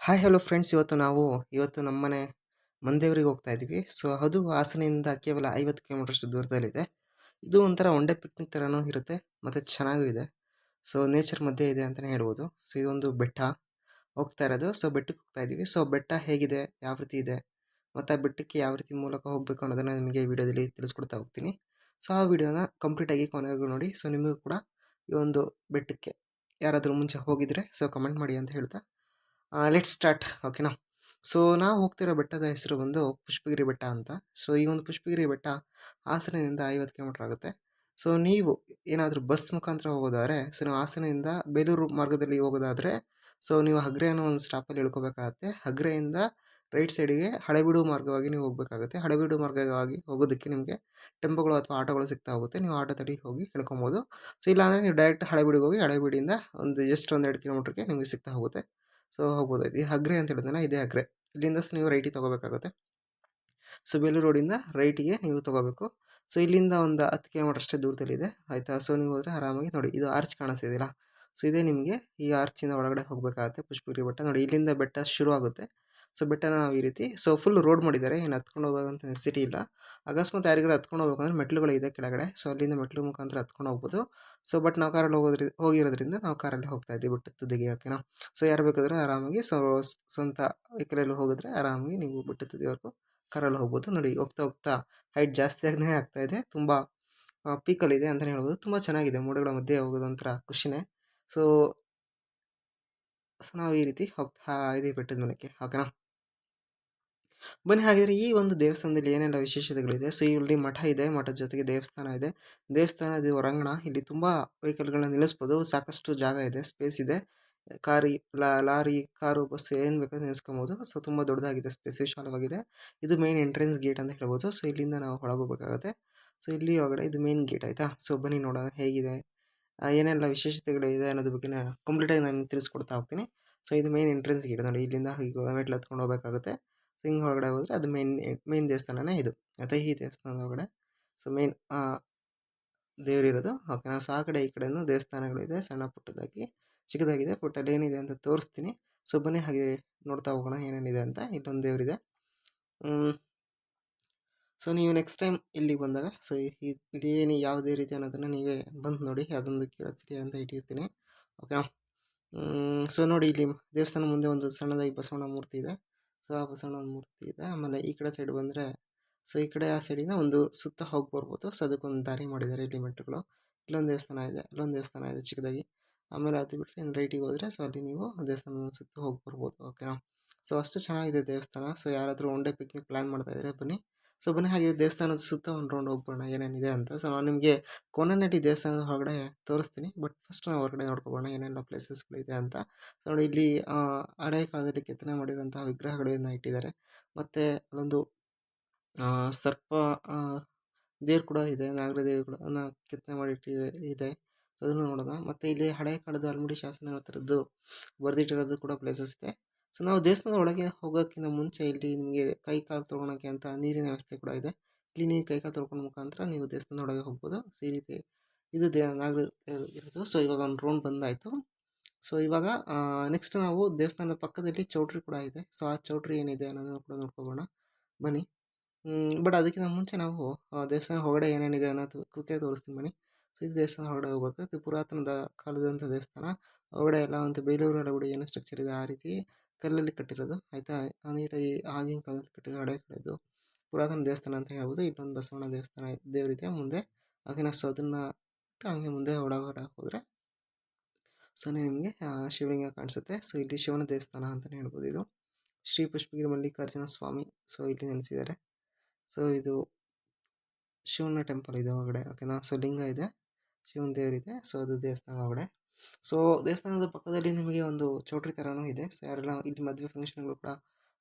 Hi hello friends, ಇವತ್ತು ನಮ್ಮನೆ ಮಂದೇವ್ರಿಗೆ ಹೋಗ್ತಾ ಇದ್ದೀವಿ. ಸೊ ಅದು ಹಾಸನಿಂದ ಕೇವಲ 50 ಕಿಲೋಮೀಟರ್ಷ್ಟು ದೂರದಲ್ಲಿದೆ. ಇದು ಒಂಥರ ಒನ್ ಡೇ ಪಿಕ್ನಿಕ್ ಥರನೂ ಇರುತ್ತೆ ಮತ್ತು ಚೆನ್ನಾಗೂ ಇದೆ. ಸೊ ನೇಚರ್ ಮಧ್ಯೆ ಇದೆ ಅಂತಲೇ ಹೇಳ್ಬೋದು. ಸೊ ಇದೊಂದು ಬೆಟ್ಟ ಹೋಗ್ತಾ ಇರೋದು. ಸೊ ಬೆಟ್ಟಕ್ಕೆ ಹೋಗ್ತಾ ಇದ್ದೀವಿ. ಸೊ ಬೆಟ್ಟ ಹೇಗಿದೆ, ಯಾವ ರೀತಿ ಇದೆ ಮತ್ತು ಆ ಬೆಟ್ಟಕ್ಕೆ ಯಾವ ರೀತಿ ಮೂಲಕ ಹೋಗಬೇಕು ಅನ್ನೋದನ್ನು ನಿಮಗೆ ಈ ವಿಡಿಯೋದಲ್ಲಿ ತಿಳಿಸ್ಕೊಡ್ತಾ ಹೋಗ್ತೀನಿ. ಸೊ ಆ ವಿಡಿಯೋನ ಕಂಪ್ಲೀಟಾಗಿ ಕೊನೆವರೆಗೂ ನೋಡಿ. ಸೊ ನಿಮಗೂ ಕೂಡ ಈ ಒಂದು ಬೆಟ್ಟಕ್ಕೆ ಯಾರಾದರೂ ಮುಂಚೆ ಹೋಗಿದ್ರೆ ಸೊ ಕಮೆಂಟ್ ಮಾಡಿ ಅಂತ ಹೇಳ್ತಾ ಲೆಟ್ಸ್ ಸ್ಟಾರ್ಟ್. ಓಕೆನಾ. ಸೊ ನಾವು ಹೋಗ್ತಿರೋ ಬೆಟ್ಟದ ಹೆಸರು ಬಂದು ಪುಷ್ಪಗಿರಿ ಬೆಟ್ಟ ಅಂತ. ಸೊ ಈ ಒಂದು ಪುಷ್ಪಗಿರಿ ಬೆಟ್ಟ ಹಾಸನದಿಂದ 50 ಕಿಲೋಮೀಟರ್ ಆಗುತ್ತೆ. ಸೊ ನೀವು ಏನಾದರೂ ಬಸ್ ಮುಖಾಂತರ ಹೋಗೋದಾದರೆ, ಸೊ ನೀವು ಹಾಸನದಿಂದ ಬೇಲೂರು ಮಾರ್ಗದಲ್ಲಿ ಹೋಗೋದಾದರೆ ಸೊ ನೀವು ಹಗ್ರೆ ಅನ್ನೋ ಒಂದು ಸ್ಟಾಪಲ್ಲಿ ಇಳ್ಕೋಬೇಕಾಗತ್ತೆ. ಹಗ್ರೆಯಿಂದ ರೈಟ್ ಸೈಡಿಗೆ ಹಳೆಬೀಡು ಮಾರ್ಗವಾಗಿ ನೀವು ಹೋಗಬೇಕಾಗುತ್ತೆ. ಹಳೆಬೀಡು ಮಾರ್ಗವಾಗಿ ಹೋಗೋದಕ್ಕೆ ನಿಮಗೆ ಟೆಂಪೋಗಳು ಅಥವಾ ಆಟೋಗಳು ಸಿಗ್ತಾ ಹೋಗುತ್ತೆ. ನೀವು ಆಟೋದಲ್ಲಿ ಹೋಗಿ ಇಳ್ಕೊಬೋದು. ಸೊ ಇಲ್ಲಾಂದರೆ ನೀವು ಡೈರೆಕ್ಟ್ ಹಳೆಬೀಡಿಗೆ ಹೋಗಿ ಹಳೆಬೀಡಿಂದ ಜಸ್ಟ್ 1-2 ಕಿಲೋಮೀಟ್ರಿಗೆ ನಿಮಗೆ ಸಿಗ್ತಾ ಹೋಗುತ್ತೆ. ಸೊ ಹೋಗ್ಬೋದು. ಈ ಹಗ್ರೆ ಅಂತ ಹೇಳಿದ್ನಲ್ಲ, ಇದೇ ಹಗ್ರೆ. ಇಲ್ಲಿಂದ ನೀವು ರೈಟಿಗೆ ತೊಗೋಬೇಕಾಗುತ್ತೆ. ಸೊ ಬೇಲೂರು ರೋಡಿಂದ ರೈಟಿಗೆ ನೀವು ತೊಗೋಬೇಕು. ಸೊ ಇಲ್ಲಿಂದ ಒಂದು 10 ಕಿಲೋಮೀಟರ್ ಅಷ್ಟೇ ದೂರದಲ್ಲಿದೆ, ಆಯಿತಾ. ಸೊ ನೀವು ಹೋದರೆ ಆರಾಮಾಗಿ ನೋಡಿ, ಇದು ಆರ್ಚ್ ಕಾಣಿಸ್ತಿದೆಯಲ್ಲ, ಸೊ ಇದೇ ನಿಮಗೆ ಈ ಆರ್ಚಿಂದ ಒಳಗಡೆ ಹೋಗಬೇಕಾಗತ್ತೆ ಪುಷ್ಪಗಿರಿ ಬೆಟ್ಟ. ನೋಡಿ, ಇಲ್ಲಿಂದ ಬೆಟ್ಟ ಶುರು ಆಗುತ್ತೆ. ಸೊ ಬೆಟ್ಟನ ನಾವು ಈ ರೀತಿ ಫುಲ್ ರೋಡ್ ಮಾಡಿದ್ದಾರೆ, ಏನು ಹತ್ಕೊಂಡು ಹೋಗೋಂಥ ನೆಸಿಟಿ ಇಲ್ಲ. ಅಕಸ್ಮಾತ್ ಯಾರಿಗಾರು ಹತ್ಕೊಂಡು ಹೋಗ್ಬೇಕಂದ್ರೆ ಮೆಟ್ಲುಗಳಿದೆ ಕೆಳಗಡೆ. ಸೊ ಅಲ್ಲಿಂದ ಮೆಟ್ಲು ಮುಖಾಂತರ ಹತ್ಕೊಂಡು ಹೋಗ್ಬೋದು. ಸೊ ಬಟ್ ನಾವು ಕಾರಲ್ಲಿ ಹೋಗಿರೋದ್ರಿಂದ ನಾವು ಕಾರಲ್ಲಿ ಹೋಗ್ತಾ ಇದ್ದೀವಿ ಬೆಟ್ಟದ ತುದಿಗೆ. ಓಕೆನಾ. ಸೊ ಯಾರು ಬೇಕಾದರೂ ಆರಾಮಾಗಿ ಸ್ವಂತ ವೆಹಿಕಲಲ್ಲಿ ಹೋಗಿದ್ರೆ ಆರಾಮಾಗಿ ನೀವು ಬೆಟ್ಟದ ತುದಿವರೆಗೂ ಕಾರಲ್ಲಿ ಹೋಗ್ಬೋದು. ನೋಡಿ, ಹೋಗ್ತಾ ಹೋಗ್ತಾ ಹೈಟ್ ಜಾಸ್ತಿ ಆಗೇ ಆಗ್ತಾ ಇದೆ. ತುಂಬ ಪೀಕಲ್ಲಿದೆ ಅಂತಲೇ ಹೇಳ್ಬೋದು. ತುಂಬ ಚೆನ್ನಾಗಿದೆ, ಮೋಡಗಳ ಮಧ್ಯೆ ಹೋಗೋದು ಒಂಥರ ಖುಷಿನೇ. ಸೊ ನಾವು ಈ ರೀತಿ ಹೋಗ್ತಾ ಇದ್ದೀವಿ ಬೆಟ್ಟದ ಮೇಲಕ್ಕೆ. ಓಕೆನಾ. ಬನ್ನಿ, ಹಾಗಿದ್ರೆ ಈ ಒಂದು ದೇವಸ್ಥಾನದಲ್ಲಿ ಏನೆಲ್ಲ ವಿಶೇಷತೆಗಳಿದೆ. ಸೊ ಇಲ್ಲಿ ಮಠ ಇದೆ, ಮಠದ ಜೊತೆಗೆ ದೇವಸ್ಥಾನ ಇದೆ. ದೇವಸ್ಥಾನದ ಹೊರಾಂಗಣ, ಇಲ್ಲಿ ತುಂಬ ವೆಹಿಕಲ್ಗಳನ್ನ ನಿಲ್ಲಿಸ್ಬೋದು. ಸಾಕಷ್ಟು ಜಾಗ ಇದೆ, ಸ್ಪೇಸ್ ಇದೆ. ಲಾರಿ, ಕಾರು, ಬಸ್ ಏನು ಬೇಕಾದ್ರೂ ನಿಲ್ಲಿಸ್ಕೊಬೋದು. ಸೊ ತುಂಬ ದೊಡ್ಡದಾಗಿದೆ, ಸ್ಪೇಸ್ ವಿಶಾಲವಾಗಿದೆ. ಇದು ಮೇನ್ ಎಂಟ್ರೆನ್ಸ್ ಗೇಟ್ ಅಂತ ಹೇಳ್ಬೋದು. ಸೊ ಇಲ್ಲಿಂದ ನಾವು ಒಳಗೋಗ್ಬೇಕಾಗತ್ತೆ. ಸೊ ಇಲ್ಲಿ ಒಳಗಡೆ ಇದು ಮೇನ್ ಗೇಟ್, ಆಯಿತಾ. ಸೊ ಬನ್ನಿ ನೋಡೋಣ ಹೇಗಿದೆ, ಏನೆಲ್ಲ ವಿಶೇಷತೆಗಳಿದೆ ಅನ್ನೋದ್ರ ಬಗ್ಗೆ ಕಂಪ್ಲೀಟಾಗಿ ನಾನು ತಿಳಿಸ್ಕೊಡ್ತಾ ಹೋಗ್ತೀನಿ. ಸೊ ಇದು ಮೇನ್ ಎಂಟ್ರೆನ್ಸ್ ಗೇಟ್ ನೋಡಿ, ಇಲ್ಲಿಂದ ಈಗ ಮೆಟ್ಲು ಹತ್ಕೊಂಡು ಹೋಗಬೇಕಾಗುತ್ತೆ. ಸೊ ಹಿಂಗೆ ಹೊರಗಡೆ ಹೋದರೆ ಅದು ಮೇನ್ ದೇವಸ್ಥಾನನೇ ಇದು, ಆಯಿತಾ. ಈ ದೇವಸ್ಥಾನದ ಒಳಗಡೆ ಸೊ ಮೇನ್ ದೇವರಿರೋದು. ಓಕೆನಾ. ಸೊ ಆ ಕಡೆ ಈ ಕಡೆಯೂ ದೇವಸ್ಥಾನಗಳಿದೆ, ಸಣ್ಣ ಪುಟ್ಟದಾಗಿ, ಚಿಕ್ಕದಾಗಿದೆ. ಪುಟ್ಟಲ್ಲಿ ಏನಿದೆ ಅಂತ ತೋರಿಸ್ತೀನಿ. ಸೊ ಬನ್ನಿ ಹಾಗೆ ನೋಡ್ತಾ ಹೋಗೋಣ ಏನೇನಿದೆ ಅಂತ. ಇಲ್ಲೊಂದು ದೇವರಿದೆ. ಸೊ ನೀವು ನೆಕ್ಸ್ಟ್ ಟೈಮ್ ಇಲ್ಲಿಗೆ ಬಂದಾಗ ಸೊ ಇದೇನು ಯಾವುದೇ ರೀತಿ ಅನ್ನೋದನ್ನು ನೀವೇ ಬಂದು ನೋಡಿ, ಅದೊಂದು ಕ್ಯೂರಿಯಾಸಿಟಿ ಅಂತ ಇಟ್ಟಿರ್ತೀನಿ. ಓಕೆ. ಸೊ ನೋಡಿ, ಇಲ್ಲಿ ದೇವಸ್ಥಾನ ಮುಂದೆ ಒಂದು ಸಣ್ಣದಾಗಿ ಬಸವಣ್ಣ ಮೂರ್ತಿ ಇದೆ. ಸೊ ಆ ಬಸವಣ್ಣ ಮೂರ್ತಿ ಇದೆ. ಆಮೇಲೆ ಈ ಕಡೆ ಸೈಡ್ ಬಂದರೆ ಸೊ ಈ ಕಡೆ ಆ ಸೈಡಿಂದ ಒಂದು ಸುತ್ತ ಹೋಗಿ ಬರ್ಬೋದು. ಸೊ ಅದಕ್ಕೊಂದು ದಾರಿ ಮಾಡಿದ್ದಾರೆ ಇಲ್ಲಿ ಮೆಟ್ಟುಗಳು. ಇಲ್ಲೊಂದು ದೇವಸ್ಥಾನ ಇದೆ, ಅಲ್ಲೊಂದು ದೇವಸ್ಥಾನ ಇದೆ ಚಿಕ್ಕದಾಗಿ. ಆಮೇಲೆ ಅದು ಬಿಟ್ಟರೆ ಇನ್ನು ರೈಟಿಗೆ ಹೋದರೆ ಸೊ ಅಲ್ಲಿ ನೀವು ದೇವಸ್ಥಾನ ಸುತ್ತ ಹೋಗಿ ಬರ್ಬೋದು. ಓಕೆನಾ. ಸೊ ಅಷ್ಟು ಚೆನ್ನಾಗಿದೆ ದೇವಸ್ಥಾನ. ಸೊ ಯಾರಾದರೂ ಒನ್ ಡೇ ಪಿಕ್ನಿಕ್ ಪ್ಲ್ಯಾನ್ ಮಾಡ್ತಾಯಿದ್ರೆ ಬನ್ನಿ. ಸೊ ಬನ್ನಿ ಹಾಗೆ ದೇವಸ್ಥಾನದ ಸುತ್ತ ಒಂದು ರೌಂಡ್ ಹೋಗ್ಬೋಣ ಏನೇನಿದೆ ಅಂತ. ಸೊ ನಾನು ನಿಮಗೆ ಕೋನನಟ್ಟಿ ದೇವಸ್ಥಾನದ ಹೊರಗಡೆ ತೋರಿಸ್ತೀನಿ. ಬಟ್ ಫಸ್ಟ್ ನಾವು ಹೊರಗಡೆ ನೋಡ್ಕೊಬೋಣ ಏನೆಲ್ಲ ಪ್ಲೇಸಸ್ಗಳಿದೆ ಅಂತ. ಸೊ ನೋಡಿ, ಇಲ್ಲಿ ಹಳೆಯ ಕಾಲದಲ್ಲಿ ಕೆತ್ತನೆ ಮಾಡಿರುವಂತಹ ವಿಗ್ರಹಗಳನ್ನು ಇಟ್ಟಿದ್ದಾರೆ. ಮತ್ತು ಅಲ್ಲೊಂದು ಸರ್ಪ ದೇವ್ರು ಕೂಡ ಇದೆ, ನಾಗರದೇವಿಗಳನ್ನ ಕೆತ್ತನೆ ಮಾಡಿಟ್ಟು ಇದೆ. ಸೊ ಅದನ್ನು ನೋಡೋಣ. ಮತ್ತು ಇಲ್ಲಿ ಹಳೆಯ ಕಾಲದ ಹಲ್ಮಿಡಿ ಶಾಸನಗಳ ಥರದ್ದು ಬರೆದಿಟ್ಟಿರೋದು ಕೂಡ ಪ್ಲೇಸಸ್ ಇದೆ. ಸೊ ನಾವು ದೇವಸ್ಥಾನದ ಒಳಗೆ ಹೋಗೋಕ್ಕಿಂತ ಮುಂಚೆ ಇಲ್ಲಿ ನಿಮಗೆ ಕೈ ಕಾಲು ತೊಳ್ಕೊಳಕ್ಕೆ ಅಂತ ನೀರಿನ ವ್ಯವಸ್ಥೆ ಕೂಡ ಇದೆ. ಇಲ್ಲಿ ನೀವು ಕೈ ಕಾಲು ತೊಳ್ಕೊಳ್ಳೋ ಮುಖಾಂತರ ನೀವು ದೇವಸ್ಥಾನದ ಒಳಗೆ ಹೋಗ್ಬೋದು. ಸೊ ಈ ರೀತಿ ಇದು ನಾಗರ ಇರೋದು. ಸೊ ಇವಾಗ ಒಂದು ರೌಂಡ್ ಬಂದಾಯಿತು. ಸೊ ಇವಾಗ ನೆಕ್ಸ್ಟ್ ನಾವು ದೇವಸ್ಥಾನದ ಪಕ್ಕದಲ್ಲಿ ಚೌಟ್ರಿ ಕೂಡ ಇದೆ. ಸೊ ಆ ಚೌಟ್ರಿ ಏನಿದೆ ಅನ್ನೋದನ್ನು ಕೂಡ ನೋಡ್ಕೊಬೋಣ ಬನ್ನಿ. ಬಟ್ ಅದಕ್ಕಿಂತ ಮುಂಚೆ ನಾವು ದೇವಸ್ಥಾನ ಹೊರಗಡೆ ಏನೇನಿದೆ ಅನ್ನೋದು ಕ್ವಿಕ್ಕಾಗಿ ತೋರಿಸ್ತೀನಿ ಬನ್ನಿ. ಸೊ ಇದು ದೇವಸ್ಥಾನ ಹೊರಗಡೆ ಹೋಗ್ಬೇಕು. ಇದು ಪುರಾತನದ ಕಾಲದಂಥ ದೇವಸ್ಥಾನ. ಹೊರಗಡೆ ಎಲ್ಲ ಒಂದು ಬೇಲೂರು ಹಳೆಬೀಡು ಏನು ಸ್ಟ್ರಕ್ಚರ್ ಇದೆ ಆ ರೀತಿ ಕಲ್ಲಲ್ಲಿ ಕಟ್ಟಿರೋದು, ಆಯಿತಾ. ನೀಟಾಗಿ ಆಗಿನ ಕಾಲದಲ್ಲಿ ಕಟ್ಟಿರೋ ಹಳೆ ಕಾಲದ್ದು ಪುರಾತನ ದೇವಸ್ಥಾನ ಅಂತ ಹೇಳ್ಬೋದು. ಇಲ್ಲೊಂದು ಬಸವಣ್ಣ ದೇವಸ್ಥಾನ ದೇವರಿದೆ ಮುಂದೆ. ಹಾಗೆಯೇ ಸೊ ಅದನ್ನು ಹಂಗೆ ಮುಂದೆ ಒಳಗಡೆ ಹೋದರೆ ಸೊ ನಿಮಗೆ ಶಿವಲಿಂಗ ಕಾಣಿಸುತ್ತೆ. ಸೊ ಇಲ್ಲಿ ಶಿವನ ದೇವಸ್ಥಾನ ಅಂತಲೇ ಹೇಳ್ಬೋದು. ಇದು ಶ್ರೀ ಪುಷ್ಪಗಿರಿ ಮಲ್ಲಿಕಾರ್ಜುನ ಸ್ವಾಮಿ ಸೊ ಇಲ್ಲಿ ನೆಲೆಸಿದ್ದಾರೆ. ಸೊ ಇದು ಶಿವನ ಟೆಂಪಲ್ ಇದೆ ಹೊರಗಡೆ. ಓಕೆನಾ. ಸೊ ಲಿಂಗ ಇದೆ, ಶಿವನ ದೇವರಿದೆ. ಸೊ ಅದು ದೇವಸ್ಥಾನ ಒಳಗಡೆ. ಸೊ ದೇವಸ್ಥಾನದ ಪಕ್ಕದಲ್ಲಿ ನಿಮಗೆ ಒಂದು ಚೌಟ್ರಿ ಥರನೂ ಇದೆ. ಸೊ ಯಾರೆಲ್ಲ ಇಲ್ಲಿ ಮದುವೆ ಫಂಕ್ಷನ್ಗಳು ಕೂಡ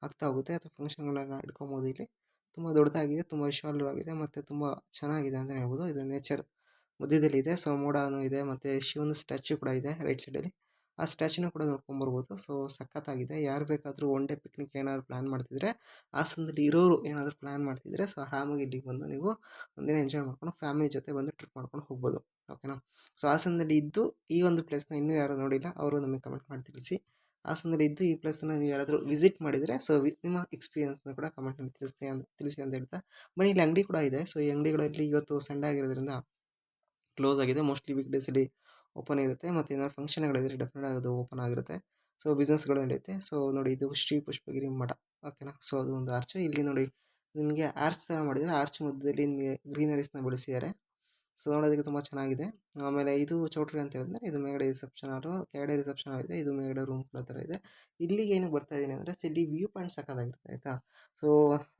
ಆಗ್ತಾ ಹೋಗುತ್ತೆ, ಅಥವಾ ಫಂಕ್ಷನ್ಗಳನ್ನ ಇಟ್ಕೊಬೋದು. ಇಲ್ಲಿ ತುಂಬ ದೊಡ್ಡದಾಗಿದೆ, ತುಂಬ ವಿಶಾಲವಾಗಿದೆ ಮತ್ತು ತುಂಬ ಚೆನ್ನಾಗಿದೆ ಅಂತಲೇ ಹೇಳ್ಬೋದು. ಇದು ನೇಚರ್ ಮಧ್ಯದಲ್ಲಿದೆ. ಸೊ ಮೋಡನೂ ಇದೆ ಮತ್ತು ಶಿವನ ಸ್ಟ್ಯಾಚ್ಯೂ ಕೂಡ ಇದೆ ರೈಟ್ ಸೈಡಲ್ಲಿ. ಆ ಸ್ಟ್ಯಾಚ್ಯೂನ ಕೂಡ ನೋಡ್ಕೊಂಬರ್ಬೋದು. ಸೊ ಸಖತ್ತಾಗಿದೆ. ಯಾರು ಬೇಕಾದರೂ ಒನ್ ಡೇ ಪಿಕ್ನಿಕ್ ಏನಾದ್ರು ಪ್ಲ್ಯಾನ್ ಮಾಡ್ತಿದ್ರೆ, ಹಾಸನದಲ್ಲಿ ಇರೋರು ಏನಾದರೂ ಪ್ಲ್ಯಾನ್ ಮಾಡ್ತಿದ್ರೆ ಸೊ ಆರಾಮಾಗಿ ಇಲ್ಲಿಗೆ ಬಂದು ನೀವು ಒಂದಿನ ಎಂಜಾಯ್ ಮಾಡ್ಕೊಂಡು ಫ್ಯಾಮಿಲಿ ಜೊತೆ ಬಂದು ಟ್ರಿಪ್ ಮಾಡ್ಕೊಂಡು ಹೋಗ್ಬೋದು. ಓಕೆನಾ. ಸೊ ಹಾಸನದಲ್ಲಿ ಇದ್ದು ಈ ಒಂದು ಪ್ಲೇಸ್ನ ಇನ್ನೂ ಯಾರು ನೋಡಿಲ್ಲ ಅವರು ನಮಗೆ ಕಮೆಂಟ್ ಮಾಡಿ ತಿಳಿಸಿ. ಹಾಸನದಲ್ಲಿ ಇದ್ದು ಈ ಪ್ಲೇಸನ್ನು ನೀವು ಯಾರಾದರೂ ವಿಸಿಟ್ ಮಾಡಿದರೆ ಸೊ ನಿಮ್ಮ ಎಕ್ಸ್ಪೀರಿಯನ್ಸ್ನ ಕೂಡ ಕಮೆಂಟ್ನಲ್ಲಿ ತಿಳಿಸಿ ಅಂತ ಹೇಳ್ತಾ ಬನ್ನಿ. ಇಲ್ಲಿ ಅಂಗಡಿ ಕೂಡ ಇದೆ. ಸೊ ಈ ಅಂಗಡಿಗಳಲ್ಲಿ ಇವತ್ತು ಸಂಡೇ ಆಗಿರೋದ್ರಿಂದ ಕ್ಲೋಸ್ ಆಗಿದೆ. ಮೋಸ್ಟ್ಲಿ ವೀಕ್ ಡೇಸಲ್ಲಿ ಓಪನ್ ಇರುತ್ತೆ. ಮತ್ತು ಏನಾದ್ರು ಫಂಕ್ಷನ್ಗಳಿದ್ರೆ ಡೆಫಿನೆಟ್ ಅದು ಓಪನ್ ಆಗಿರುತ್ತೆ. ಸೊ ಬಿಸ್ನೆಸ್ಗಳು ನಡೆಯುತ್ತೆ. ಸೊ ನೋಡಿ, ಇದು ಶ್ರೀ ಪುಷ್ಪಗಿರಿ ಮಠ, ಓಕೆನಾ. ಸೊ ಅದು ಒಂದು ಆರ್ಚು. ಇಲ್ಲಿ ನೋಡಿ ನಿಮಗೆ ಆರ್ಚ್ ಥರ ಮಾಡಿದರೆ, ಆರ್ಚ್ ಮಧ್ಯದಲ್ಲಿ ನಿಮಗೆ ಗ್ರೀನರೀಸ್ನ ಬೆಳೆಸಿದ್ದಾರೆ. ಸೊ ನೋಡೋದಕ್ಕೆ ತುಂಬ ಚೆನ್ನಾಗಿದೆ. ಆಮೇಲೆ ಇದು ಚೌಟ್ರಿ ಅಂತ ಹೇಳಿದ್ರೆ ಇದು ಮೇಲ್ಗಡೆ ರಿಸೆಪ್ಷನ್ ಹಾಲು, ಕೆಳಗಡೆ ರಿಸೆಪ್ಷನ್ ಇದೆ. ಇದು ಮೇಲ್ಗಡೆ ರೂಮ್ ಕೂಡ ಥರ ಇದೆ. ಇಲ್ಲಿಗೆ ಏನಕ್ಕೆ ಬರ್ತಾ ಇದ್ದೀನಿ ಅಂದರೆ ಇಲ್ಲಿ ವ್ಯೂ ಪಾಯಿಂಟ್ ಸಕ್ಕತ್ತಾಗಿರುತ್ತೆ, ಆಯಿತಾ. ಸೊ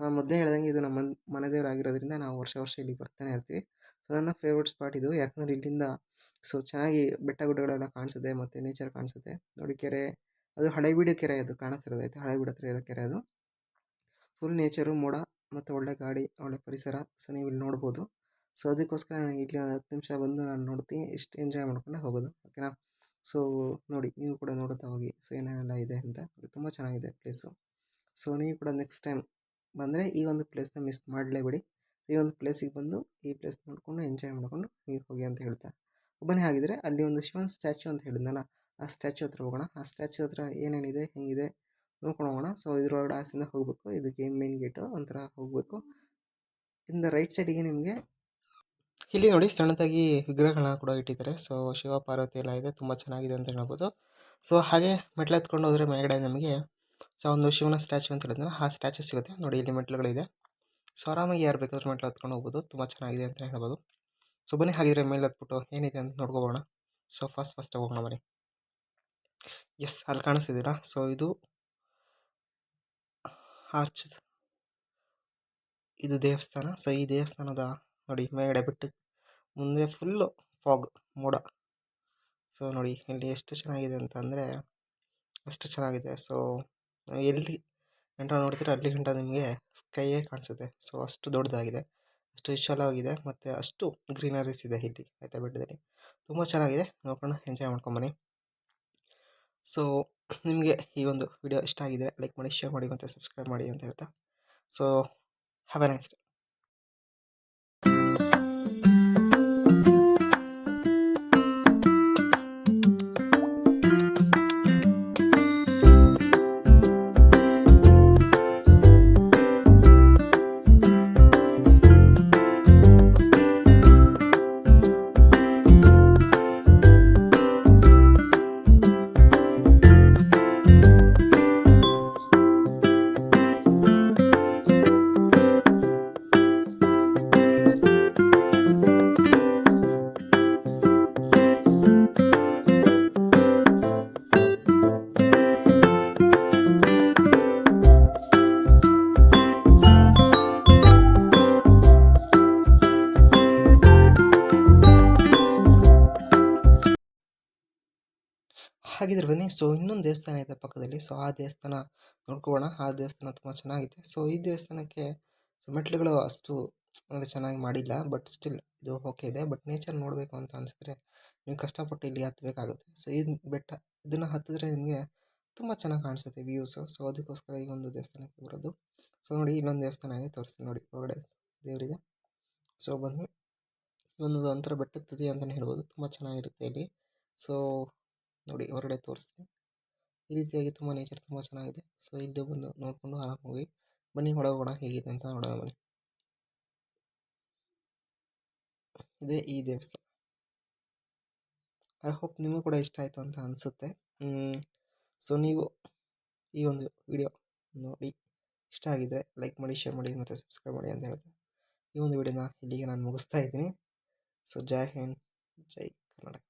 ನಾನು ಮೊದಲೇ ಹೇಳ್ದಂಗೆ ಇದು ನಮ್ಮ ಮನೆ ದೇವರಾಗಿರೋದ್ರಿಂದ ನಾವು ವರ್ಷ ಇಲ್ಲಿ ಬರ್ತಾನೆ ಇರ್ತೀವಿ. ಸೊ ನನ್ನ ಫೇವ್ರೆಟ್ ಸ್ಪಾಟ್ ಇದು. ಯಾಕಂದರೆ ಇಲ್ಲಿಂದ ಸೊ ಚೆನ್ನಾಗಿ ಬೆಟ್ಟ ಗುಡ್ಡಗಳೆಲ್ಲ ಕಾಣಿಸುತ್ತೆ ಮತ್ತು ನೇಚರ್ ಕಾಣಿಸುತ್ತೆ. ನೋಡಿ ಕೆರೆ, ಅದು ಹಳೇಬೀಡು ಕೆರೆ, ಅದು ಕಾಣಿಸ್ತಿರೋದು ಆಯಿತಾ. ಹಳೇಬೀಡು ಹತ್ರ ಇರೋ ಕೆರೆ ಅದು. ಫುಲ್ ನೇಚರು, ಮೋಡ ಮತ್ತು ಒಳ್ಳೆ ಗಾಡಿ, ಒಳ್ಳೆ ಪರಿಸರ. ಸೊ ನೀವು ಇಲ್ಲಿ ನೋಡ್ಬೋದು. ಸೊ ಅದಕ್ಕೋಸ್ಕರ ನನಗೆ ಇಲ್ಲಿ 10 ನಿಮಿಷ ಬಂದು ನಾನು ನೋಡ್ತೀನಿ, ಇಷ್ಟು ಎಂಜಾಯ್ ಮಾಡ್ಕೊಂಡು ಹೋಗೋದು, ಓಕೆನಾ. ಸೊ ನೋಡಿ, ನೀವು ಕೂಡ ನೋಡುತ್ತಾ ಹೋಗಿ ಸೊ ಏನೇನೆಲ್ಲ ಇದೆ ಅಂತ. ತುಂಬ ಚೆನ್ನಾಗಿದೆ ಪ್ಲೇಸು. ಸೊ ನೀವು ಕೂಡ ನೆಕ್ಸ್ಟ್ ಟೈಮ್ ಬಂದರೆ ಈ ಒಂದು ಪ್ಲೇಸ್ನ ಮಿಸ್ ಮಾಡಲೇಬೇಡಿ. ಈ ಒಂದು ಪ್ಲೇಸಿಗೆ ಬಂದು ಈ ಪ್ಲೇಸ್ ನೋಡಿಕೊಂಡು ಎಂಜಾಯ್ ಮಾಡಿಕೊಂಡು ನೀವು ಹೋಗಿ ಅಂತ ಹೇಳ್ತಾ ಬನ್ನಿ. ಹಾಗಿದ್ರೆ ಅಲ್ಲಿ ಒಂದು ಶಿವನ್ ಸ್ಟ್ಯಾಚ್ಯೂ ಅಂತ ಹೇಳಿದ್ನಲ್ಲ, ಆ ಸ್ಟ್ಯಾಚ್ಯೂ ಹತ್ರ ಹೋಗೋಣ. ಆ ಸ್ಟ್ಯಾಚ್ಯೂ ಹತ್ರ ಏನೇನಿದೆ, ಹೆಂಗಿದೆ ನೋಡ್ಕೊಂಡು ಹೋಗೋಣ. ಸೊ ಇದ್ರೊಳಗಡೆ ಆಚೆಯಿಂದ ಹೋಗಬೇಕು. ಇದು ಮೇನ್ ಗೇಟು ಒಂಥರ ಹೋಗಬೇಕು. ಇಂದ ರೈಟ್ ಸೈಡಿಗೆ ನಿಮಗೆ ಇಲ್ಲಿ ನೋಡಿ ಸಣ್ಣದಾಗಿ ವಿಗ್ರಹಗಳನ್ನ ಕೂಡ ಇಟ್ಟಿದ್ದಾರೆ. ಸೊ ಶಿವ ಪಾರ್ವತಿ ಎಲ್ಲ ಇದೆ, ತುಂಬ ಚೆನ್ನಾಗಿದೆ ಅಂತ ಹೇಳ್ಬೋದು. ಸೊ ಹಾಗೆ ಮೆಟ್ಲು ಎತ್ಕೊಂಡು ಹೋದರೆ ಮೇಲ್ಗಡೆ ನಮಗೆ ಸೊ ಒಂದು ಶಿವನ ಸ್ಟ್ಯಾಚ್ಯೂ ಅಂತ ಹೇಳಿದ್ರೆ ಆ ಸ್ಟ್ಯಾಚ್ಯೂ ಸಿಗುತ್ತೆ. ನೋಡಿ ಇಲ್ಲಿ ಮೆಟ್ಲುಗಳಿದೆ. ಸೊ ಆರಾಮಾಗಿ ಯಾರು ಬೇಕಾದ್ರೂ ಮೆಟ್ಲು ಹತ್ಕೊಂಡು ಹೋಗ್ಬೋದು, ತುಂಬ ಚೆನ್ನಾಗಿದೆ ಅಂತ ಹೇಳ್ಬೋದು. ಸೊ ಬನ್ನಿ ಹಾಗಿದ್ರೆ ಮೇಲೆ ಹತ್ಬಿಟ್ಟು ಏನಿದೆ ಅಂತ ನೋಡ್ಕೊಬೋಣ. ಸೊ ಫಸ್ಟಾಗಿ ಹೋಗೋಣ ಬನ್ನಿ. ಎಸ್, ಅಲ್ಲಿ ಕಾಣಿಸ್ತಿದ್ದೀರಾ. ಸೊ ಇದು ಆರ್ಚ್, ಇದು ದೇವಸ್ಥಾನ. ಸೊ ಈ ದೇವಸ್ಥಾನದ ನೋಡಿ ಮೇಲ್ಗಡೆ ಬಿಟ್ಟು ಮುಂದೆ ಫುಲ್ಲು ಫಾಗ್, ಮೋಡ. ಸೊ ನೋಡಿ ಇಲ್ಲಿ ಎಷ್ಟು ಚೆನ್ನಾಗಿದೆ ಅಂತ ಅಂದರೆ ಅಷ್ಟು ಚೆನ್ನಾಗಿದೆ. ಸೊ ಎಲ್ಲಿ ಗಂಟ ನೋಡ್ತೀರ ಅಲ್ಲಿ ಗಂಟ ನಿಮಗೆ ಸ್ಕೈಯೇ ಕಾಣಿಸುತ್ತೆ. ಸೊ ಅಷ್ಟು ದೊಡ್ಡದಾಗಿದೆ, ಅಷ್ಟು ವಿಶಾಲವಾಗಿದೆ ಮತ್ತು ಅಷ್ಟು ಗ್ರೀನರೀಸ್ ಇದೆ ಇಲ್ಲಿ, ಆಯಿತಾ. ಬೆಟ್ಟದಲ್ಲಿ ತುಂಬ ಚೆನ್ನಾಗಿದೆ. ನೋಡ್ಕೊಂಡು ಎಂಜಾಯ್ ಮಾಡ್ಕೊಂಬನ್ನಿ. ಸೊ ನಿಮಗೆ ಈ ಒಂದು ವಿಡಿಯೋ ಇಷ್ಟ ಆಗಿದೆ ಲೈಕ್ ಮಾಡಿ, ಶೇರ್ ಮಾಡಿ ಮತ್ತು ಸಬ್ಸ್ಕ್ರೈಬ್ ಮಾಡಿ ಅಂತ ಹೇಳ್ತಾ so have A nice day. ಹಾಗಿದ್ರೆ ಬನ್ನಿ. ಸೊ ಇನ್ನೊಂದು ದೇವಸ್ಥಾನ ಇದೆ ಪಕ್ಕದಲ್ಲಿ. ಸೊ ಆ ದೇವಸ್ಥಾನ ನೋಡ್ಕೊಳ್ಳೋಣ. ಆ ದೇವಸ್ಥಾನ ತುಂಬ ಚೆನ್ನಾಗಿದೆ. ಸೊ ಈ ದೇವಸ್ಥಾನಕ್ಕೆ ಸೊ ಮೆಟ್ಲುಗಳು ಅಷ್ಟು ಅಂದರೆ ಚೆನ್ನಾಗಿ ಮಾಡಿಲ್ಲ, ಬಟ್ ಸ್ಟಿಲ್ ಇದು ಓಕೆ ಇದೆ. ಬಟ್ ನೇಚರ್ ನೋಡಬೇಕು ಅಂತ ಅನಿಸಿದ್ರೆ ನೀವು ಕಷ್ಟಪಟ್ಟು ಇಲ್ಲಿ ಹತ್ತಬೇಕಾಗುತ್ತೆ. ಸೊ ಈ ಬೆಟ್ಟ ಇದನ್ನು ಹತ್ತಿದ್ರೆ ನಿಮಗೆ ತುಂಬ ಚೆನ್ನಾಗಿ ಕಾಣಿಸುತ್ತೆ ವ್ಯೂಸು. ಸೊ ಅದಕ್ಕೋಸ್ಕರ ಈ ಒಂದು ದೇವಸ್ಥಾನಕ್ಕೆ ಬರೋದು. ಸೊ ನೋಡಿ ಇಲ್ಲೊಂದು ದೇವಸ್ಥಾನ ಇದೆ, ತೋರಿಸಿ ನೋಡಿ. ಒಳಗಡೆ ದೇವರಿದೆ. ಸೊ ಬಂದು ಒಂದು ಒಂಥರ ಬೆಟ್ಟದ ತುದಿ ಅಂತಲೇ ಹೇಳ್ಬೋದು, ತುಂಬ ಚೆನ್ನಾಗಿರುತ್ತೆ ಇಲ್ಲಿ. ಸೊ ನೋಡಿ ಹೊರಗಡೆ ತೋರಿಸ್ತೀನಿ. ಈ ರೀತಿಯಾಗಿ ತುಂಬ ನೇಚರ್ ತುಂಬ ಚೆನ್ನಾಗಿದೆ. ಸೊ ಇಲ್ಲಿ ಬಂದು ನೋಡಿಕೊಂಡು ಆರಾಮ ಹೋಗಿ ಬನ್ನಿ. ಒಳಗೋಣ ಹೇಗಿದೆ ಅಂತ ನೋಡೋಣ ಬನ್ನಿ. ಇದೇ ಈ ದೇವಸ್ಥಾನ. ಐ ಹೋಪ್ ನಿಮಗೂ ಕೂಡ ಇಷ್ಟ ಆಯಿತು ಅಂತ ಅನಿಸುತ್ತೆ. ಸೊ ನೀವು ಈ ಒಂದು ವಿಡಿಯೋ ನೋಡಿ ಇಷ್ಟ ಆಗಿದ್ದರೆ ಲೈಕ್ ಮಾಡಿ, ಶೇರ್ ಮಾಡಿ ಮತ್ತು ಸಬ್ಸ್ಕ್ರೈಬ್ ಮಾಡಿ ಅಂತ ಹೇಳ್ತಾ ಈ ಒಂದು ವಿಡಿಯೋನ ಇಲ್ಲಿಗೆ ನಾನು ಮುಗಿಸ್ತಾ ಇದ್ದೀನಿ. ಸೊ ಜೈ ಹಿಂದ್, ಜೈ ಕರ್ನಾಟಕ.